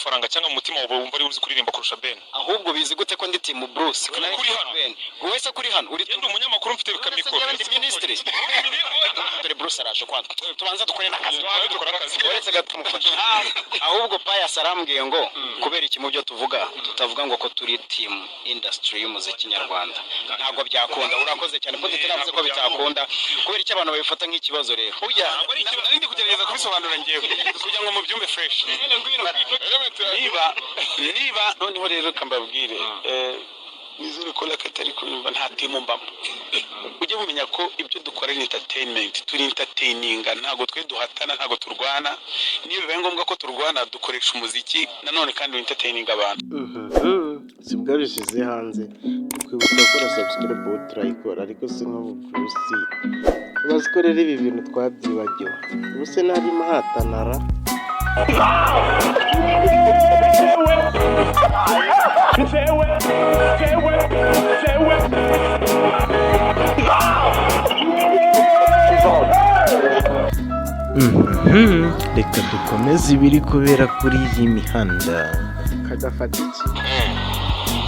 amafaranga cyangwa mu mutima wawe wumva ari uzi kuririmba kurusha Ben? Ahubwo bizi gute ko ndi team Bruce? Kuri hano. Wese kuri hano uri umunyamakuru mfite bikamikoro. Ministry. Dore Bruce araje kwanda. Tubanza dukore nakazi. Dukora akazi. Uretse gatumufasha. Ahubwo Pius arambwiye ngo kubera iki mu byo tuvuga tutavuga ngo ko turi team industry y'umuziki nyarwanda. Ntabwo byakunda. Urakoze cyane ko tutaravuze ko bitakunda. Kubera iki abantu babifata nk'ikibazo rero. Burya nari kugerageza kubisobanura ngewe kugira ngo mubyumve fresh. niba noneho rero kambabwire nizere ko lakatari kurimba nta timu mbamo. Ujye mumenya ko ibyo dukora ni entertainment, turi entertaining, ntago twe duhatana, ntago turwana. Niyo bibaye ngombwa ko turwana dukoresha umuziki nanone kandi entertaining abantu. Sibwa bishize hanze kwibuka gukora subscribe utrayikora ariko se nko Bruce bazikorera ibi bintu twabyibagiwe ubuse nari mahatanara reka dukomeze ibiri kubera kuri iyi mihanda kadafata iki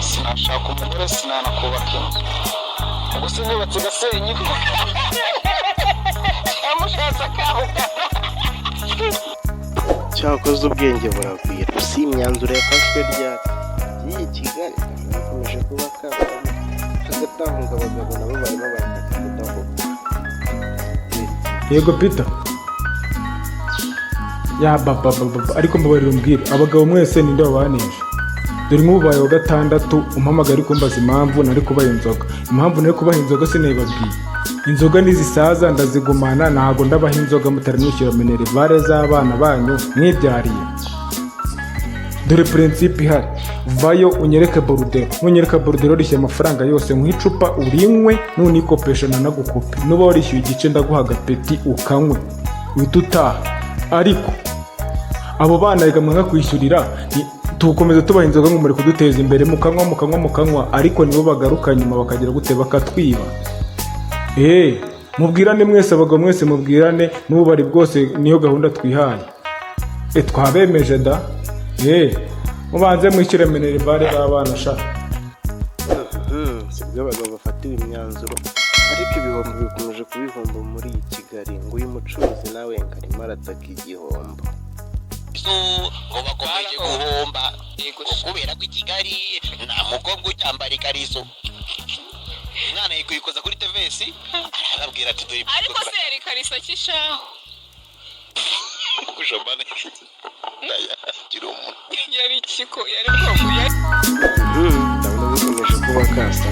sinashaka umugore sinanakubaka ubuse nubatse gasenyi amushatse akaho cyakoze ubwenge buragwira si imyanzuro yafashwe ry'iyi Kigali ikomeje kuba kabamo hagatahunga abagabo nabo barimo barakata kudahuka. Yego Peter ya baba ariko mbabarira umbwire abagabo mwese ninde wabanisha dore nk'ubaye wa gatandatu umpamagara ariko mbaza impamvu nari kubaha inzoga. Impamvu nari kubaha inzoga sinayibabwiye. Inzoga nizisaza ndazigumana ntago ndabaha inzoga mutari mwishyura minerivare z'abana banyu mwibyariye. Dore principe ihari vayo unyereke borudero nunyereka borudero rishyira amafaranga yose nk'icupa urinywe nunikopesha nanagukope nuba warishyuye igice ndaguha agapeti ukanywe uhita utaha. Ariko abo bana reka mwanga kwishyurira tukomeza tubaha inzoga ngo muri kuduteza imbere mukanywa ariko nibo bagaruka nyuma bakagira gute bakatwiba. Mubwirane mwese abagabo mwese mubwirane n'ububari bwose niyo gahunda twihaye. Twabemeje da mubanze mwishyure minerivare z'abana sha. Sibwo abagabo bafatiwe imyanzuro ariko ibihombo bikomeje kubihomba muri iyi Kigali ngo uyu mucuruzi nawe nkarimo arataka igihombo. Ngo bakomeje guhomba kubera ko Kigali nta mukobwa ucyambara ikariso. Umwana yikoza kuri TVS arabwira ati dore ariko se yari ikariso kishaho kujambana kiro umuntu yari kiko yari bwoko ndabona bikomeje kuba kasa